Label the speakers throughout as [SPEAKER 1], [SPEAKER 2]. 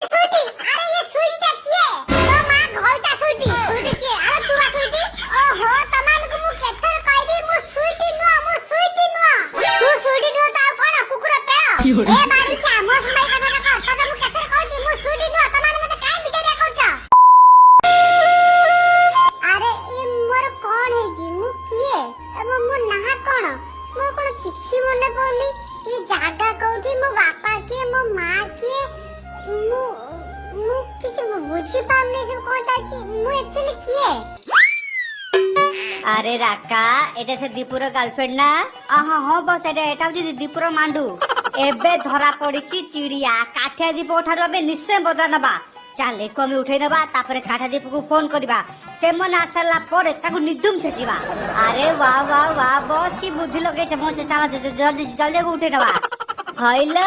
[SPEAKER 1] सुईटी अरे ये सुईटा किए तो मां घोलता सुईटी सुईटी किए अरे तू आ सुईटी ओहो तमान को मु केथर कहबी मु सुईटी नुआ तू सुईटी नु ता कोन कुकुर पेळ ए बाड़ी छा मो सुनाई कथा का तदा मु केथर कहची मु सुईटी नुआ तमान मते काई बिचारिया कहछ अरे ए मोर कोन है जी मु किए एवं मु नहा कोन मु कोन किछि मने पड़ली ये जागा कोठी मो बापा के मो मां के मु मु किसी बुझी पाउने से कोन चाची मु एक्चुअली किए
[SPEAKER 2] अरे राका एटा से दीपुर गर्लफ्रेंड ना हां हां बस एटा जे दीपुर मांडू एबे धरा पड़ीची चिड़िया काठिया दीप उठार अबे निश्चय बदला नबा चल एक में उठै नबा तापर काठा दीप को फोन करबा से मन आसला पर ताको निदुम छचिबा अरे वाह वाह वाह बॉस की बुद्धि लगे छ मचे चला जल्दी जल्दी उठै नबा हइलो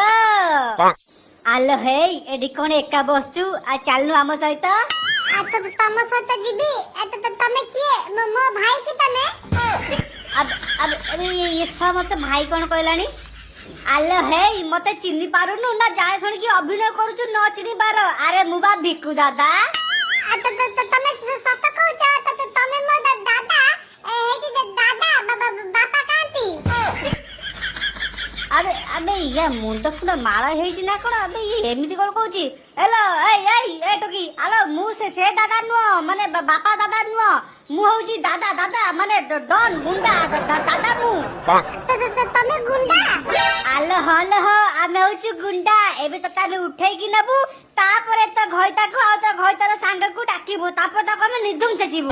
[SPEAKER 2] आलो हे एडी कोन एका बस्तु आ चलनु हम सहित
[SPEAKER 1] आ तो तम सहित जीबी तो तमे किए मो भाई की तमे
[SPEAKER 2] अब ये सब मते भाई कोन कहलानी आलो हे मते चिन्नी पारुनु ना जाय सुन की अभिनय करूछु न चिन्नी पारो अरे मुबा भिक्कू दादा
[SPEAKER 1] आ तो तमे सत कहू तो तमे मो दादा हेटी दादा बापा कांती
[SPEAKER 2] अबे अबे ये मुंड फुल माळ हेछि ना कोन अबे ये एमिति कोन कहूची हेलो ए टोकी आलो मु से दादा नुओ माने बापा दादा नुओ मु होउची दादा दादा माने डॉन गुंडा दादा मु
[SPEAKER 1] तो तमे गुंडा
[SPEAKER 2] आलो हलो हो आमे होउची गुंडा एबे तो तामे उठै कि नबु तापरे तो घइता को आ तो घइतार सांग को डाकिबो तापर तो कमे निदुम छचिबो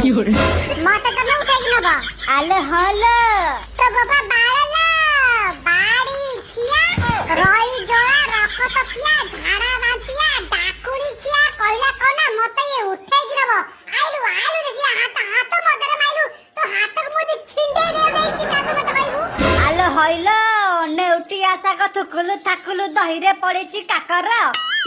[SPEAKER 1] मते तमे उठै कि नबा
[SPEAKER 2] आलो हलो
[SPEAKER 1] तो बाबा बाळला बाड़ी खिया रई जोड़ा रख तो किया झाड़ा बांतिया डाकुड़ी किया कहला कोना मते ये उठै कि नबो आइलु देखिया हाथ मदरे माइलु तो हाथ मुदे छिंडे दे देछि तातो मते माइबु
[SPEAKER 2] आलो हइलो नेउटी आशा क थुकुलु थाकुलु दहिरे पड़ेछि काकर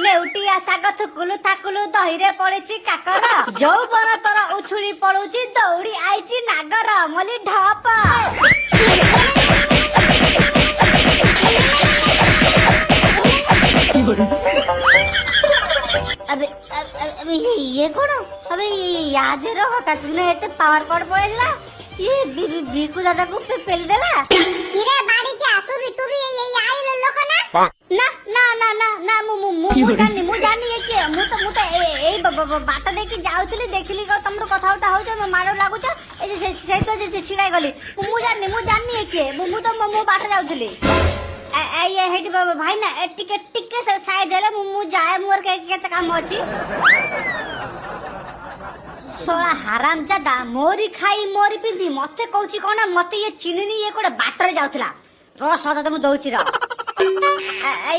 [SPEAKER 2] नेउटी आशा क थुकुलु थाकुलु दहिरे पड़ेछि काकर जौवन तोर उछुली पड़ुछि दौड़ी आइछि नागर मली ढप अबे ये कौन अबे याद रहो हठात ने एते पावर कट पड़ेला ये बीकू दादा को पेल देला
[SPEAKER 1] किरे बाड़ी के तू भी ये आई लोक ना
[SPEAKER 2] मु जानी ये के मु तो ए बाटा देखि जाउतली देखली ग तमरो कथा उठा हो जे मारो लागु छ ए से तो जे छिड़ाई गली मु जानी ये के मु तो मु बाटा जाउतली ये हेड बाबा भाई ना टिके से साइड देले मु जाए मोर के काम अछि सोला हराम जादा मोरी खाई मोरी पिंदी मते कहूची कोना मते ये चिनिनी ये कोडे बाटरे जाउतला रस सदा तुम दउची र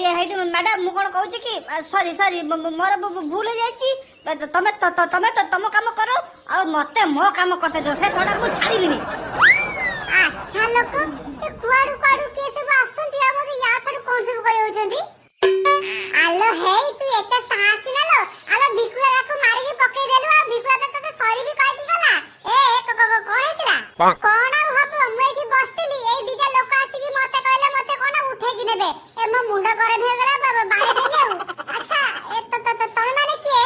[SPEAKER 2] ये हेड मैडम मु कोन कहूची कि सॉरी मोर भूल जाईची तमे तम काम करो आ मते मो काम करते दो से थोड़ा को छाड़ीबिनी
[SPEAKER 1] अच्छा लोक ए कुआडू के सब आसंती आ मते या छड़ कोन सब कहि होजंती आलो हे तू एते साहस ना लो आलो भिकुला को मारी के पके देलु आ भिकुला तो सॉरी भी कहती गला ए कोन हेतला कोन हबो मु एठी बसतिली ए दिटा लोक आसी की मते कहले मते कोन उठे कि नेबे ए मो मुंडा करे भे गला बाबा बाड़े देले अच्छा ए तो तमे माने के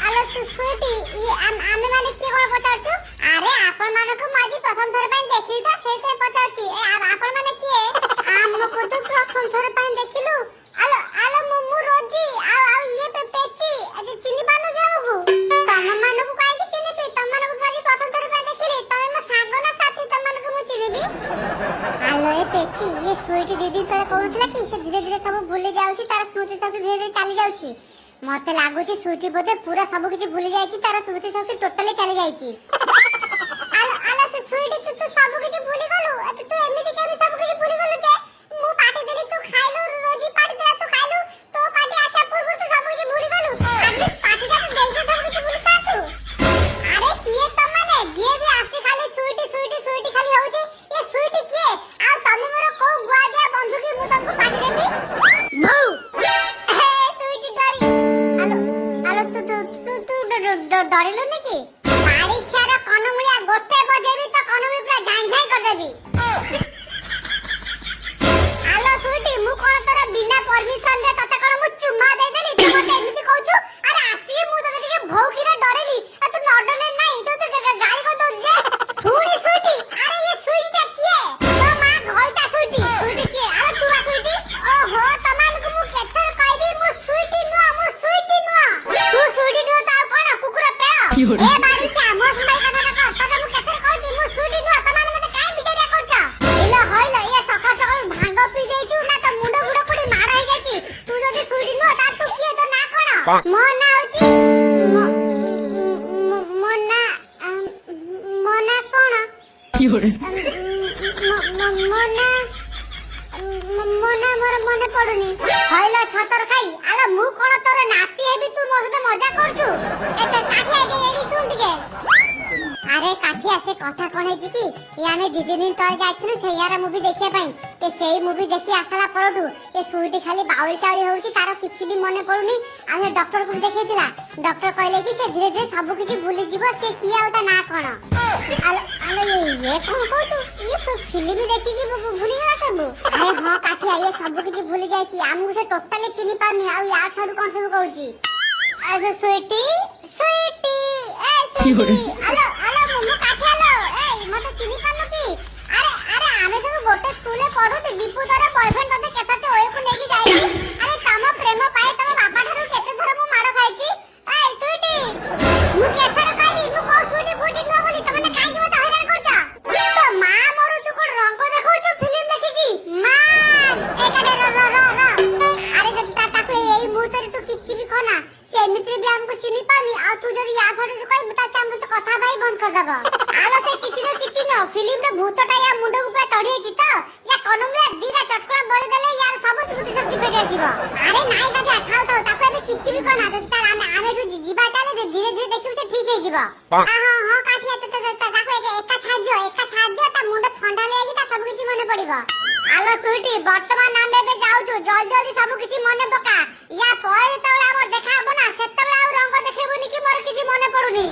[SPEAKER 1] आलो सुस्वीटी ये आमे माने के कोन पचारछु अरे आपन माने को माजी प्रथम थोर पय देखि त सेते पचारछि ए आपन माने के हमको तो प्रथम थोर पय देखिलु आलो मु रोजी आ ये पेची अजे चिनी बानु जाऊ तम माने को काई चिनी पे तम माने को माजी प्रथम थोर पय देखिली तमे म सागो ना साथी तम माने को मु चिनीबी आलो ए पेची ये स्वीटी दीदी तळे कहउतला कि से धीरे धीरे सब भूली जाउची तार स्मृति सब धीरे धीरे चली जाउची मते लागुची स्वीटी बोते पूरा सब किछि भूली जाईची तार स्मृति सब टोटली चली जाईची आलो से स्वीटी तू सब किछि भूली गलु तू एमिति केबी सब किछि भूली गलु जे मु पाटी देली तू खाइलु रोजी पाटी देला तू खाइलु तो पाटी आसा पूर्व तू सब किछि भूली गलु अरे पाटी का तो देई सब किछि भूली ता तू अरे किए त माने जे भी आसी खाली स्वीटी खाली होउची ये स्वीटी किए आ तमे मोर को गुआ दिया बंधु की मु तमको पाटी देबी मु हे स्वीटी डरी आलो तू डरिलु ने की मारी छारा कनमुलिया गोटे बजेबी तो कनमुली पूरा झाई झाई कर देबी आलो स्वीटी मु कोन तोरा बिना परमिशन दे तते कोन मु चुम्मा ଏ ବାଡ଼ି ମୋ ସମୟ କଥା ଦେଖ ତତେ ମୁଁ କେତେ କହୁଛି ମୁଁ ସୁଇଟି ନୁହ ତମାନେ ମତେ କାଇଁ ବିଚାରିଆ କରୁଛ ଇଲୋ ହଇଲ ଏ ସକାଳ ସକାଳ ଭାଙ୍ଗ ପି ଦେଇଛୁ ନା ତ ମୁଣ୍ଡ ବୁଡ ପଡି ମାଡ଼ ହେଇ ଯାଇଛି ତୁ ଯଦି ସୁଇଟି ନୁହ ତା ତୁ କିଏ ତ ନା କଣ ମୋ ନା ହଉଛି ମୋ ନା କଣ মোনা মোর মনে পড়ুনি হইল ছতর খাই আলো মু কোন তোর নাতি হেবি তু মোর সাথে মজা করছু এতে কাঠি আগে এডি শুন টিকে আরে কাঠি আসে কথা কোন হইছি কি এ আমি দিদিন তଳେ যাইছিলু সেইয়ারা মুভি দেখিয়া পাই তে সেই মুভি দেখি আসলা পরঠু এ সুইটি খালি বাউল চাউলি হউছি তার কিছু भी মনে পড়ুনি আমি ডক্টর কো দেখাইতিলা ডক্টর কইলে কি সে ধীরে ধীরে সব কিছু ভুলি যাব সে কি আর তা না কোন আলো আলো ये কোন কইতু ये फिल्म देखी की भूली गला सब अरे हां काठी आइए सब কিছু ভুলি যাইছি আমু সে টোটালি চিনি পারনি আর ইয়ার ছাড়ু কোন सब कहूची আচ্ছা সুইটি সুইটি এ সুইটি আলো আলো মু কাठी আলো এই মতে চিনি পারনু কি আরে আরে আমি সব গোটে স্কুলে পড়ুতে দীপু তোর বয়ফ্রেন্ড ততে কেতা সে ওইকু নেকি যাইছি আরে তম প্রেম পাই তম বাপা ঠারু কেতে ধর মু মাড় খাইছি এই সুইটি মু কেছার কাইনি মু কো সুইটি ফুটি ন বলি তমনে কাই কি মতে হইরান করছ তো মা মরু তু কোন রঙ্গ দেখাউছ ফিল্ম দেখি কি মা একাডে র র র আরে যদি তাকে এই মুহূর্তে তু কিছি भी খনা সেমিত্রি भी हमको চিনি পানি আর তু যদি ইয়া ছড়ে তো কই তা সামনে তো কথা ভাই বন্ধ কর দেব আলো সে কিছু ন ফিল্মটা ভূতটা ইয়া মুন্ড উপরে চড়িয়েছি তো ইয়া কনমরে দিরা চটকড়া বলে দেলে ইয়ার সব স্মৃতি শক্তি ফেটে আসিব আরে নাই কথা খাও খাও তাকে আমি কিছু भी খনা তো তার আমি তো জিবা চালে ধীরে ধীরে দেখিব সে ঠিক হয়ে যাব হ্যাঁ কাঠিয়া তো তাকে একা ছাড় দিও তা মুন্ড ঠান্ডা লাগি তা সব কিছু মনে পড়িব আলো সুইটি বর্তমান নাম দেবে যাউছো জলদি সব কিছু মনে পকা ইয়া পরে যেতବେଳେ আমার দেখা হবো না সেতବେଳେ আর রঙ দেখাবনি কি মোর কিছু মনে পড়ুনি